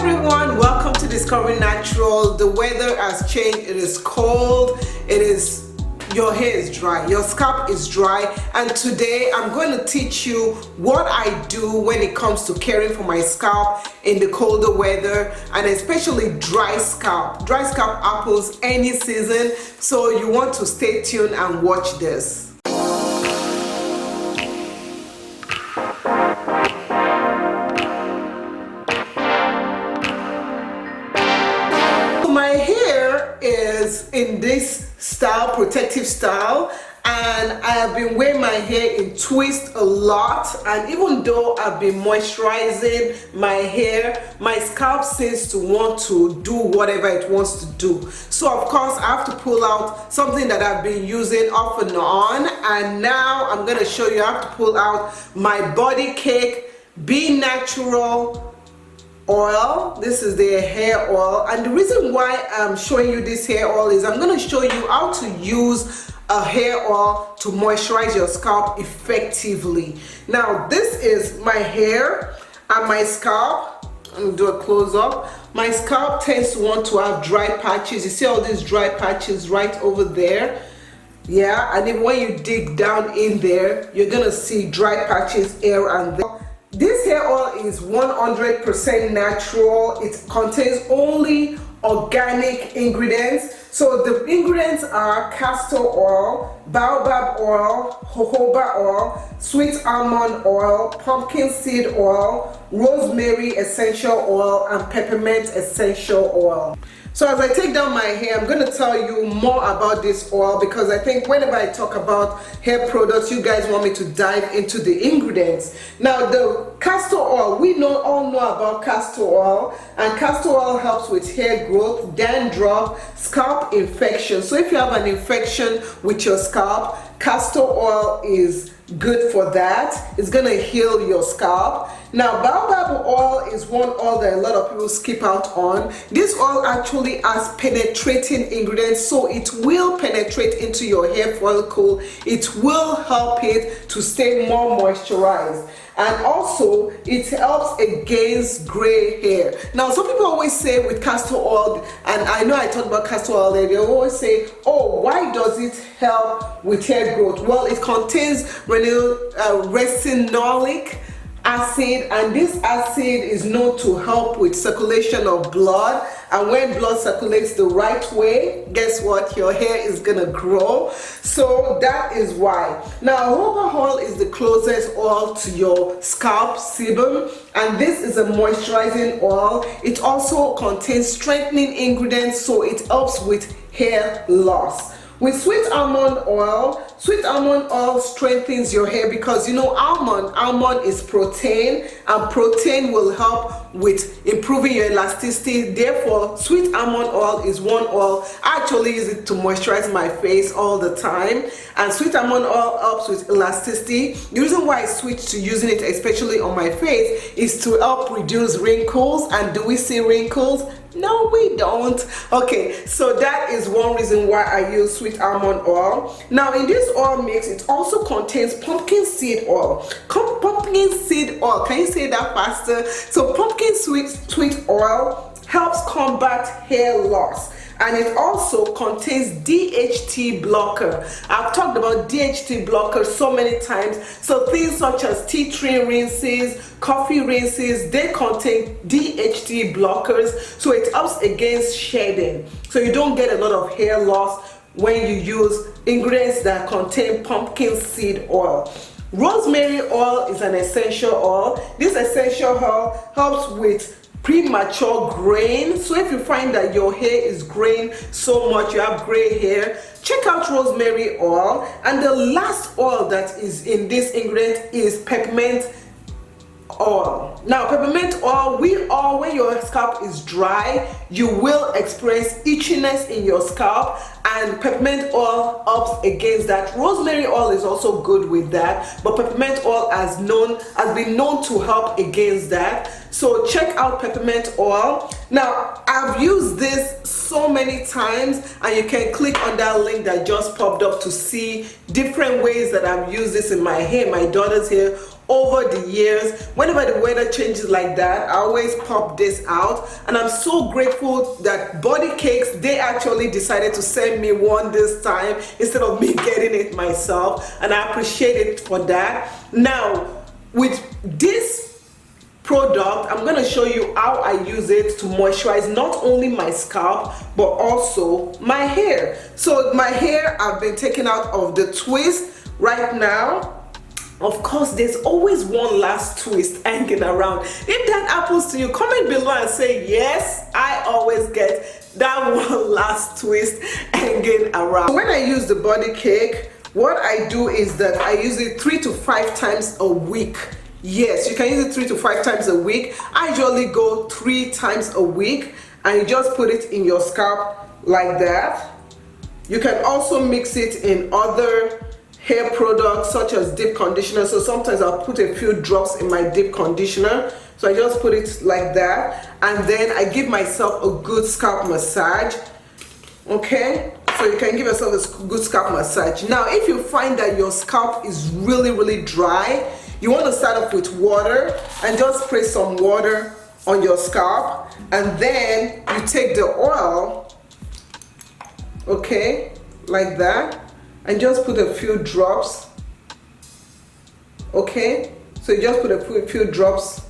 everyone, welcome to Discovery Natural. The weather has changed. It is cold. Your hair is dry, your scalp is dry, and today I'm going to teach you what I do when it comes to caring for my scalp in the colder weather, and especially dry scalp. Dry scalp happens any season, so you want to stay tuned and watch this. My hair is in this style, protective style, and I have been wearing my hair in twist a lot, and even though I've been moisturizing my hair, my scalp seems to want to do whatever it wants to do. So of course I have to pull out something that I've been using off and on, and now I'm going to show you. I have to pull out my Body Cake Be Natural oil. This is their hair oil, and the reason why I'm showing you this hair oil is I'm going to show you how to use a hair oil to moisturize your scalp effectively. Now this is my hair and my scalp. I'm going to do a close-up. My scalp tends to want to have dry patches. You see all these dry patches right over there? Yeah, and then when you dig down in there, you're going to see dry patches here and there. This hair oil is 100% natural. It contains only organic ingredients. So the ingredients are castor oil, baobab oil, jojoba oil, sweet almond oil, pumpkin seed oil, rosemary essential oil, and peppermint essential oil. So as I take down my hair, I'm going to tell you more about this oil, because I think whenever I talk about hair products, you guys want me to dive into the ingredients. Now the castor oil, we all know about castor oil, and castor oil helps with hair growth, dandruff, scalp infection. So if you have an infection with your scalp, castor oil is good for that. It's gonna heal your scalp. Now baobab oil is one oil that a lot of people skip out on. This oil actually has penetrating ingredients, so it will penetrate into your hair follicle. It will help it to stay more moisturized, and also it helps against gray hair. Now some people always say with castor oil, and I know I talked about castor oil there, they always say, oh, why does it help with hair growth? Well, it contains resinolic acid, and this acid is known to help with circulation of blood, and when blood circulates the right way, guess what? Your hair is gonna grow. So that is why. Now jojoba oil is the closest oil to your scalp sebum, and this is a moisturizing oil. It also contains strengthening ingredients, so it helps with hair loss. With sweet almond oil strengthens your hair, because you know almond is protein, and protein will help with improving your elasticity. Therefore sweet almond oil is one oil. I actually use it to moisturize my face all the time, and sweet almond oil helps with elasticity. The reason why I switched to using it especially on my face is to help reduce wrinkles. And do we see wrinkles? No, we don't. Okay, so that is one reason why I use sweet almond oil. Now in this oil mix, it also contains pumpkin seed oil. Pumpkin seed oil, can you say that faster? So pumpkin sweet oil helps combat hair loss, and it also contains DHT blocker. I've talked about DHT blocker so many times. So things such as tea tree rinses, coffee rinses, they contain DHT blockers, so it helps against shedding, so you don't get a lot of hair loss when you use ingredients that contain pumpkin seed oil. Rosemary oil is an essential oil. This essential oil helps with premature graying. So if you find that your hair is graying so much, you have gray hair, check out rosemary oil. And the last oil that is in this ingredient is peppermint oil. Now peppermint oil, when your scalp is dry, you will experience itchiness in your scalp, and peppermint oil helps against that. Rosemary oil is also good with that, but peppermint oil has been known to help against that. So check out peppermint oil. Now I've used this so many times, and you can click on that link that just popped up to see different ways that I've used this in my hair, my daughter's hair, over the years. Whenever the weather changes like that, I always pop this out, and I'm so grateful that Body Cakes, they actually decided to send me one this time instead of me getting it myself, and I appreciate it for that. Now with this product, I'm going to show you how I use it to moisturize not only my scalp but also my hair. So my hair, I've been taking out of the twist right now. Of course, there's always one last twist hanging around. If that happens to you, comment below and say yes, I always get that one last twist hanging around. When I use the Body Cake, what I do is that I use it 3 to 5 times a week. Yes, you can use it 3 to 5 times a week. I usually go 3 times a week, and you just put it in your scalp like that. You can also mix it in other hair products such as deep conditioner. So sometimes I'll put a few drops in my deep conditioner. So I just put it like that, and then I give myself a good scalp massage. Okay, so you can give yourself a good scalp massage. Now if you find that your scalp is really dry, you want to start off with water and just spray some water on your scalp, and then you take the oil, okay, like that, and just put a few drops. Okay, so you just put a few drops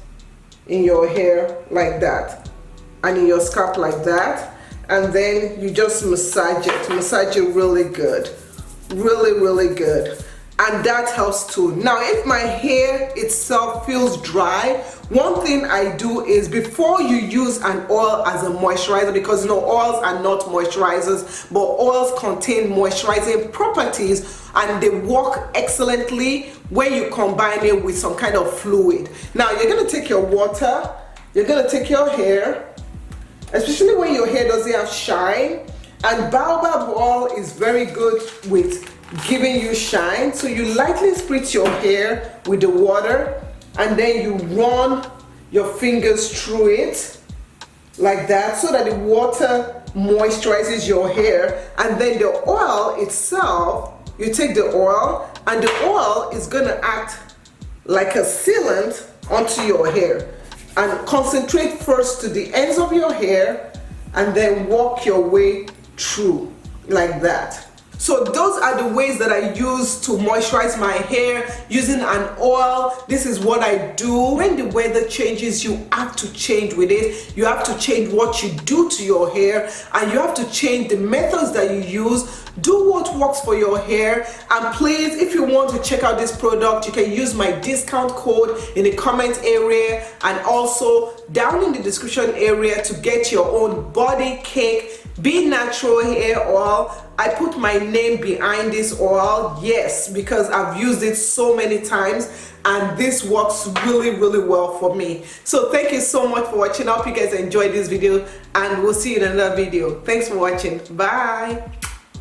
in your hair like that, and in your scalp like that, and then you just massage it really good, really good. And that helps too. Now if my hair itself feels dry, one thing I do is, before you use an oil as a moisturizer, because you know oils are not moisturizers, but oils contain moisturizing properties and they work excellently when you combine it with some kind of fluid. Now you're going to take your water, you're going to take your hair, especially when your hair doesn't have shine, and baobab oil is very good with giving you shine. So you lightly spritz your hair with the water, and then you run your fingers through it like that, so that the water moisturizes your hair. And then the oil itself, you take the oil, and the oil is going to act like a sealant onto your hair, and concentrate first to the ends of your hair and then walk your way through like that. So those are the ways that I use to moisturize my hair using an oil. This is what I do. When the weather changes, you have to change with it. You have to change what you do to your hair, and you have to change the methods that you use. Do what works for your hair. And please, if you want to check out this product, you can use my discount code in the comment area and also down in the description area to get your own Body Cake Be Natural hair oil. I put my name behind this oil, yes, because I've used it so many times and this works really well for me. So thank you so much for watching. I hope you guys enjoyed this video, and we'll see you in another video. Thanks for watching. Bye.